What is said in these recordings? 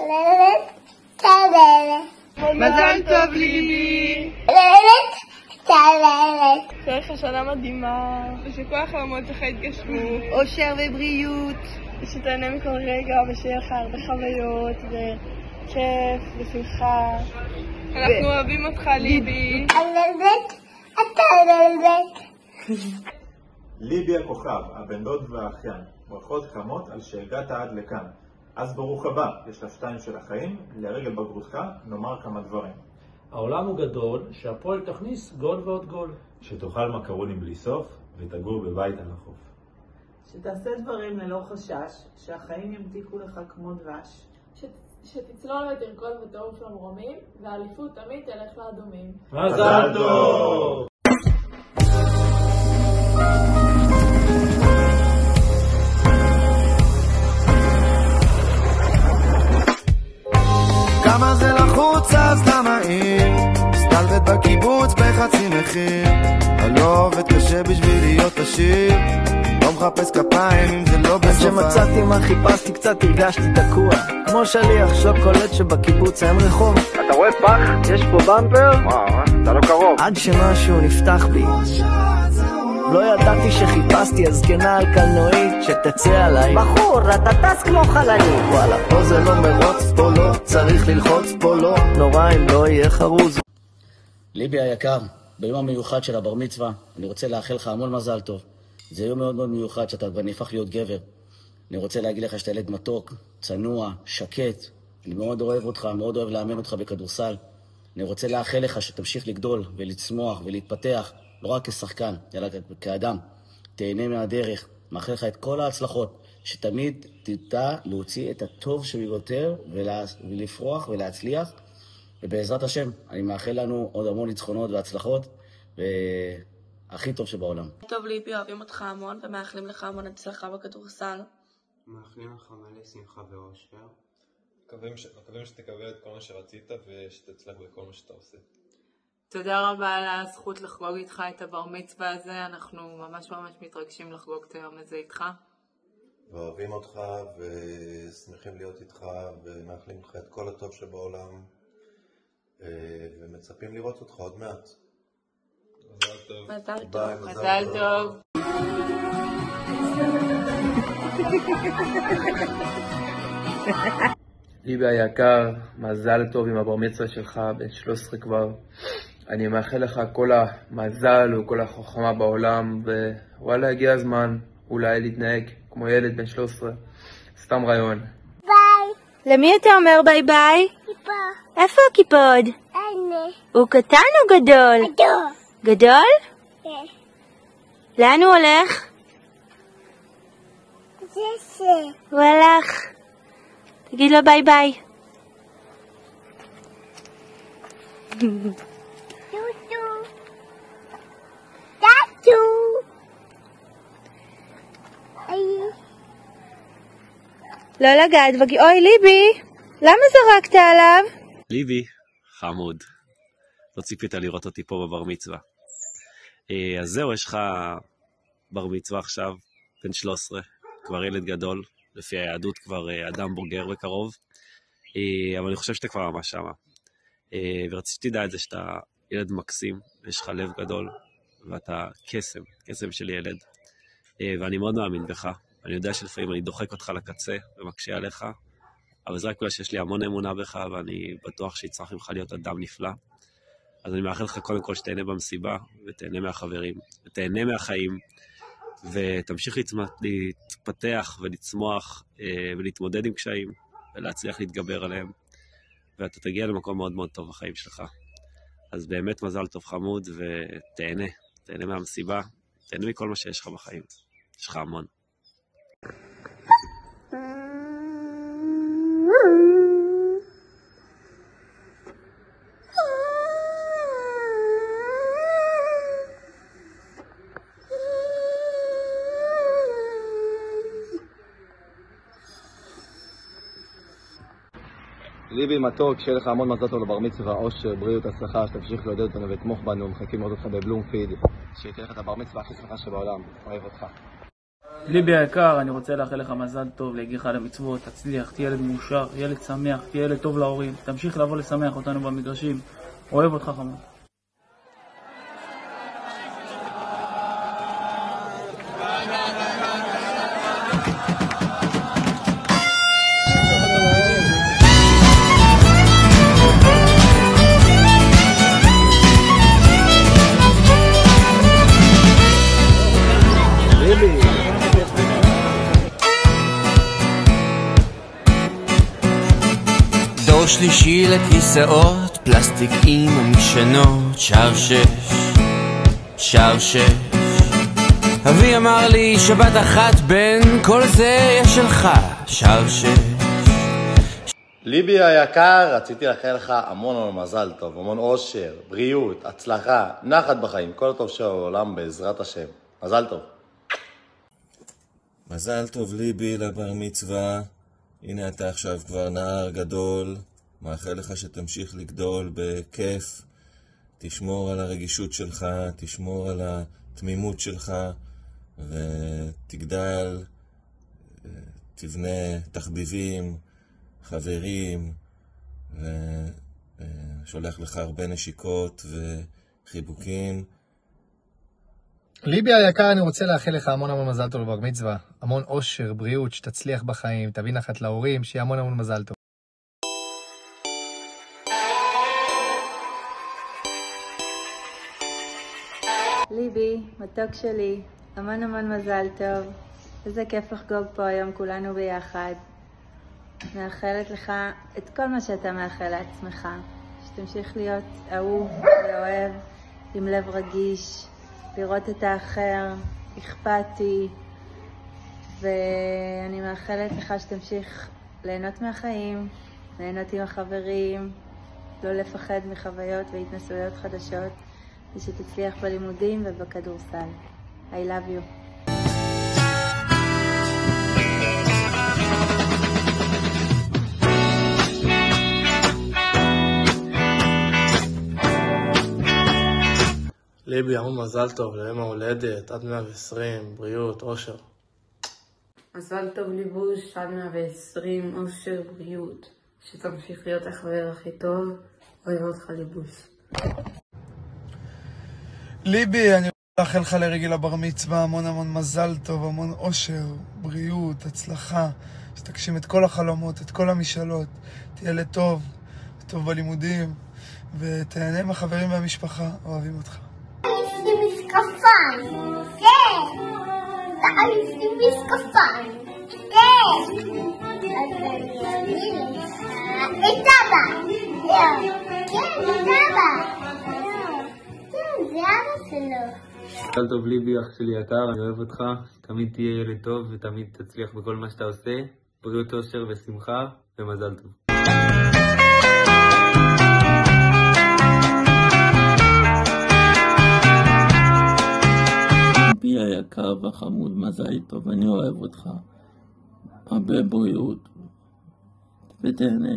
צללת, צללת. מזל טוב ליבי. צללת, צללת. שיהיה לך שנה מדהימה, ושכל החלומות שלך יתגשמו. אושר ובריאות. ושתהנה מכל רגע, ושיהיה לך הרבה חוויות, וכיף, ושמחה. אנחנו אוהבים אותך ליבי. צללת, צללת. ליבי הכוכב, הבן דוד והאחיין, ברכות חמות על שהגעת עד לכאן. אז ברוך הבא, יש לשתיים של החיים, לרגל בגרותך נאמר כמה דברים. העולם הוא גדול, שהפועל תכניס גול ועוד גול. שתאכל מקרונים בלי סוף, ותגור בבית על החוף. שתעשה דברים ללא חשש, שהחיים ימתיקו לך כמו דבש. שתצלול ותרקוד בתור של המרומים, והאליפות תמיד תלך לאדומים. מזל טוב! כמה זה לחוץ אז למה אם סטלבט בקיבוץ בחצי מחיר. אני לא עובד קשה בשביל להיות עשיר, לא מחפש כפיים אם זה לא בסופה. כשמצאתי מה חיפשתי קצת הרגשתי תקוע, כמו שליח שוקולד שבקיבוץ אין רחוב. אתה רואה פח? יש פה במפר? וואו, אתה לא קרוב. עד שמשהו נפתח בי, לא ידעתי שחיפשתי הזקנה על קלנועית שתצא עליי. בחור, אתה טס כמו חללית. וואלה, פה זה לא מרוץ, פה לא צריך ללחוץ, פה לא נורא אם לא יהיה חרוז. ליבי היקר, ביום המיוחד של הבר מצווה, אני רוצה לאחל לך המון מזל טוב. זה יום מאוד מאוד מיוחד שאתה כבר נהפך להיות גבר. אני רוצה להגיד לך שאתה ילד מתוק, צנוע, שקט. אני מאוד אוהב אותך, מאוד אוהב לאמן אותך בכדורסל. אני רוצה לאחל לך שתמשיך לגדול ולצמוח ולהתפתח, לא רק כשחקן, אלא כאדם. תהנה מהדרך, מאחל לך את כל ההצלחות, שתמיד תדע להוציא את הטוב שביותר ולפרוח ולהצליח. ובעזרת השם, אני מאחל לנו עוד המון ניצחונות והצלחות, והכי טוב שבעולם. טוב ליבי, אוהבים אותך המון ומאחלים לך המון הצלחה בכדורסל. מאחלים לך מלא שמחה ואושר. מקווים שתקבל את כל מה שרצית ושתצלח בכל מה שאתה עושה. תודה רבה על הזכות לחגוג איתך את הבר מצווה הזה, אנחנו ממש מתרגשים לחגוג את היום הזה איתך. ואוהבים אותך ושמחים להיות איתך ומאחלים לך את כל הטוב שבעולם ומצפים לראות אותך עוד מעט. מזל טוב. מזל טוב. מזל טוב. ליבי היקר, מזל טוב עם הבר מצווה שלך, בן 13 כבר. אני מאחל לך כל המזל וכל החוכמה בעולם, ווואלה הגיע הזמן אולי להתנהג כמו ילד בן 13. סתם רעיון. ביי. למי אתה אומר ביי ביי? כיפה. איפה הכיפוד? הנה. הוא קטן או גדול? גדול. גדול? כן. לאן הוא הולך? זה. הוא הלך. תגיד לו ביי ביי. לא לגעת אוי ליבי, למה זרקת עליו? ליבי, חמוד. לא ציפית לראות אותי פה בבר מצווה. אז זהו, יש לך בר מצווה עכשיו, בן 13, כבר ילד גדול, לפי היהדות כבר אדם בוגר בקרוב, אבל אני חושב שאתה כבר ממש שמה. ורציתי שתדע את זה שאתה ילד מקסים, ויש לך לב גדול, ואתה קסם של ילד, ואני מאוד מאמין בך. אני יודע שלפעמים אני דוחק אותך לקצה ומקשה עליך, אבל זה רק בגלל שיש לי המון אמונה בך, ואני בטוח שיצטרך ממך להיות אדם נפלא. אז אני מאחל לך קודם כל שתהנה במסיבה, ותהנה מהחברים, ותהנה מהחיים, ותמשיך להתפתח ולצמוח, ולהתמודד עם קשיים, ולהצליח להתגבר עליהם, ואתה תגיע למקום מאוד מאוד טוב בחיים שלך. אז באמת מזל טוב חמוד, ותהנה מהמסיבה, תהנה מכל מה שיש לך בחיים. יש לך המון. ליבי מתוק, שיהיה לך המון מזל טוב לבר מצווה, אושר, בריאות, הצלחה, שתמשיך לעודד אותנו ולתמוך בנו, מחכים לראות אותך בבלומפילד, שתהיה לך את הבר מצווה הכי שמחה שבעולם, אוהב אותך. ליבי היקר, אני רוצה לאחל לך מזל טוב, להגיע לך למצוות, תצליח, תהיה ילד מאושר, ילד שמח, תהיה ילד טוב להורים, תמשיך לבוא לשמח אותנו במגרשים. אוהב אותך חמוד. דור שלישי לכיסאות, פלסטיק עם המשענות, שער שש. אבי אמר לי שבת אחת בין כל זה יש שלך, שער שש. ליבי היקר, רציתי לאחל לך המון מזל טוב, המון אושר, בריאות, הצלחה, נחת בחיים, כל הטוב של העולם בעזרת השם. מזל טוב. מזל טוב ליבי לבר מצווה. הנה אתה עכשיו כבר נער גדול, מאחל לך שתמשיך לגדול בכיף, תשמור על הרגישות שלך, תשמור על התמימות שלך, ותגדל, תבנה תחביבים, חברים, ושולח לך הרבה נשיקות וחיבוקים. ליבי היקר, אני רוצה לאחל לך המון מזל טוב לבר מצווה, המון אושר, בריאות, שתצליח בחיים, תביא נחת להורים, שיהיה המון מזל טוב. ליבי, מתוק שלי, המון מזל טוב. איזה כיף לחגוג פה היום כולנו ביחד. מאחלת לך את כל מה שאתה מאחל לעצמך, שתמשיך להיות אהוב ואוהב, עם לב רגיש, לראות את האחר, אכפתי, ואני מאחלת לך שתמשיך ליהנות מהחיים, ליהנות עם החברים, לא לפחד מחוויות והתנסויות חדשות, ושתצליח בלימודים ובכדורסל. I love you. ליבי, המון מזל טוב ליום ההולדת, עד 120, בריאות, אושר. מזל טוב ליבוש, עד 120, אושר, בריאות. שתמשיך להיות החבר הכי טוב, אוהב אותך ליבוש. ליבי, אני רוצה לאחל לך לרגל הבר מצווה המון מזל טוב, המון אושר, בריאות, הצלחה, שתגשים את כל החלומות, את כל המשאלות, תהיה לטוב, טוב בלימודים, ותהנה מהחברים והמשפחה, אוהבים אותך. יש לי משקפיים, כן. יש לי משקפיים, כן. אז אני אגיד לך, את אבא. כן, את אבא. כן, זה אבא שלו. מזל טוב ליבי, אח שלי יקר, אני אוהב אותך, תמיד תהיה ילד טוב ותמיד תצליח בכל מה שאתה עושה, בריאות, אושר ושמחה, ומזל טוב. ליבי היקר והחמוד, מזל טוב, אני אוהב אותך, הרבה בריאות ותהנה.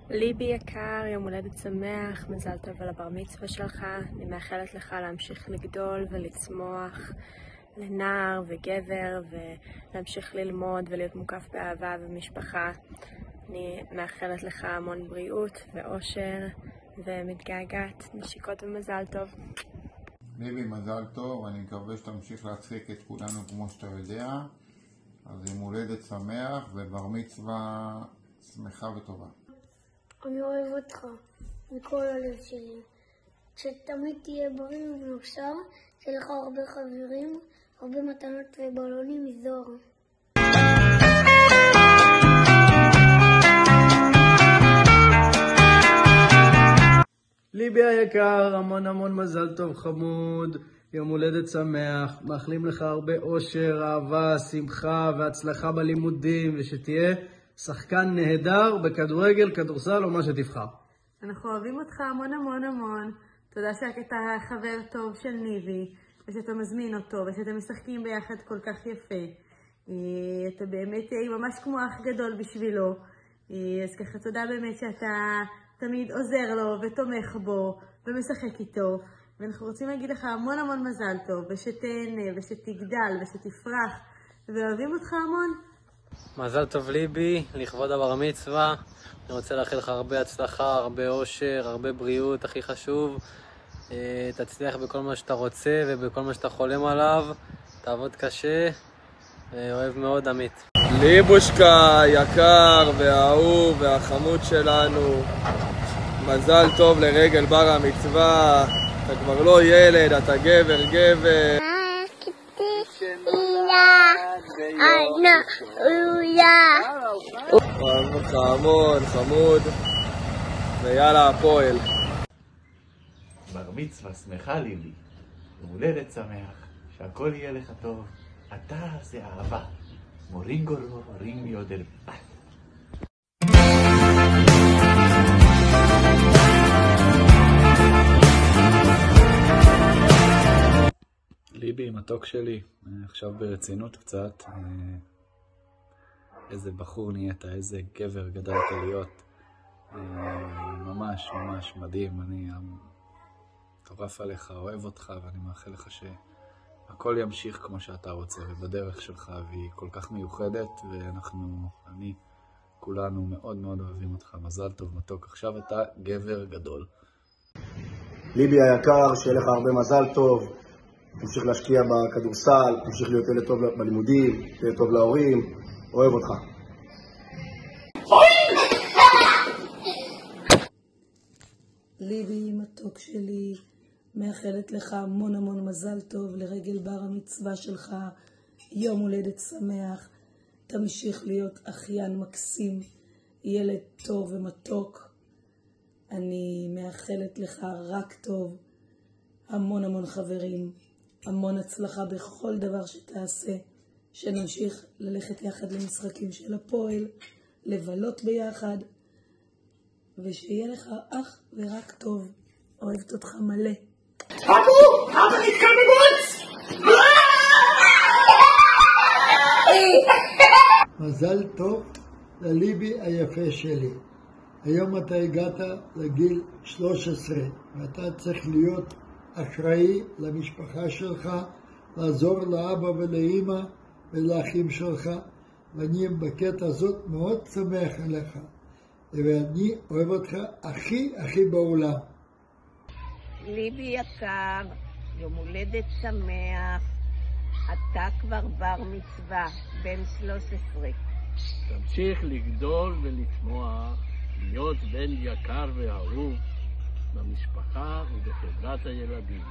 ליבי יקר, יום הולדת שמח, מזל טוב על הבר מצווה שלך. אני מאחלת לך להמשיך לגדול ולצמוח לנער וגבר, ולהמשיך ללמוד ולהיות מוקף באהבה ומשפחה. אני מאחלת לך המון בריאות ואושר ומתגעגעת, נשיקות ומזל טוב. ליבי, מזל טוב, אני מקווה שתמשיך להצחיק את כולנו כמו שאתה יודע. אז יום הולדת שמח ובר מצווה שמחה וטובה. אני אוהב אותך מכל הלב שלי. שתמיד תהיה בריא ומאושר, שיהיה לך הרבה חברים, הרבה מתנות ובלונים מזוהר. ליבי היקר, המון מזל טוב חמוד, יום הולדת שמח, מאחלים לך הרבה אושר, אהבה, שמחה והצלחה בלימודים, ושתהיה שחקן נהדר בכדורגל, כדורסל או מה שתבחר. אנחנו אוהבים אותך המון. תודה שאתה חבר טוב של ניבי, ושאתה מזמין אותו, ושאתם משחקים ביחד כל כך יפה. אתה באמת ממש כמו אח גדול בשבילו. אז ככה תודה באמת שאתה תמיד עוזר לו ותומך בו ומשחק איתו. ואנחנו רוצים להגיד לך המון המון מזל טוב, ושתהנה, ושתגדל, ושתפרח, ואוהבים אותך המון. מזל טוב ליבי, לכבוד הבר מצווה. אני רוצה לאחל לך הרבה הצלחה, הרבה אושר, הרבה בריאות, הכי חשוב. תצליח בכל מה שאתה רוצה ובכל מה שאתה חולם עליו. תעבוד קשה, אוהב מאוד עמית. ליבושקה, יקר והאהוב והחמוד שלנו, מזל טוב לרגל בר המצווה. אתה כבר לא ילד, אתה גבר. אוהב אותך המון, חמוד, ויאללה הפועל. בר מצווה שמחה ליבי, יום הולדת שמח, שהכל יהיה לך טוב, אתה זה אהבה, מורינגורו רינג יודל בת. ליבי, מתוק שלי, עכשיו ברצינות קצת, איזה בחור נהיית, איזה גבר גדלת להיות, ממש ממש מדהים, אני מטורף עליך, אוהב אותך, ואני מאחל לך שהכל ימשיך כמו שאתה רוצה ובדרך שלך, והיא כל כך מיוחדת, אני, כולנו מאוד מאוד אוהבים אותך. מזל טוב מתוק, עכשיו אתה גבר גדול. ליבי היקר, שיהיה לך הרבה מזל טוב, תמשיך להשקיע בכדורסל, תמשיך להיות ילד טוב בלימודים, ילד טוב להורים, אוהב אותך. ליבי מתוק שלי, מאחלת לך המון המון מזל טוב לרגל בר המצווה שלך, יום הולדת שמח, תמשיך להיות אחיין מקסים, ילד טוב ומתוק. אני מאחלת לך רק טוב, המון המון חברים, המון הצלחה בכל דבר שתעשה, שנמשיך ללכת יחד למשחקים של הפועל, לבלות ביחד, ושיהיה לך אח ורק טוב. אוהבת אותך מלא. אבא נתקע בבוץ! מזל טוב לליבי היפה שלי. היום אתה הגעת לגיל 13, ואתה צריך להיות אחראי למשפחה שלך, לעזור לאבא ולאמא ולאחים שלך, ואני בקטע הזאת מאוד שמח עליך, ואני אוהב אותך הכי בעולם. ליבי יקר, יום הולדת שמח, אתה כבר בר מצווה, בן 13. תמשיך לגדול ולצמוח, להיות בן יקר ואהוב במשפחה ובחברת הילדים.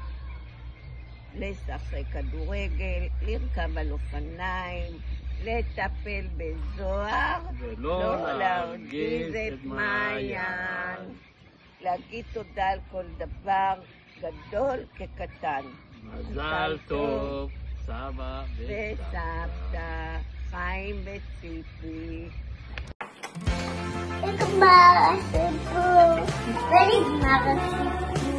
לשחק כדורגל, לרכב על אופניים, לטפל בזוהר, ולא להרגיז את מעיין. להגיד תודה על כל דבר, גדול כקטן. מזל טוב, סבא וסבתא, חיים וציפי. נגמר הסיפור, ונגמר הסיפור.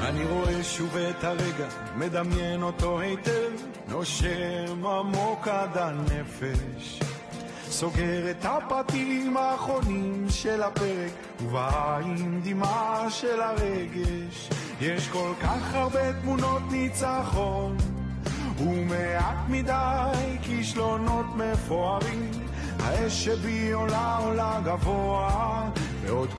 אני רואה שוב את הרגע, מדמיין אותו היטב, נושם עמוק עד הנפש, סוגר את הפרטים האחרונים של הפרק, ובעין דמעה של הרגש. יש כל כך הרבה תמונות ניצחון, ומעט מדי כישלונות מפוארים, האש שבי עולה גבוה, ועוד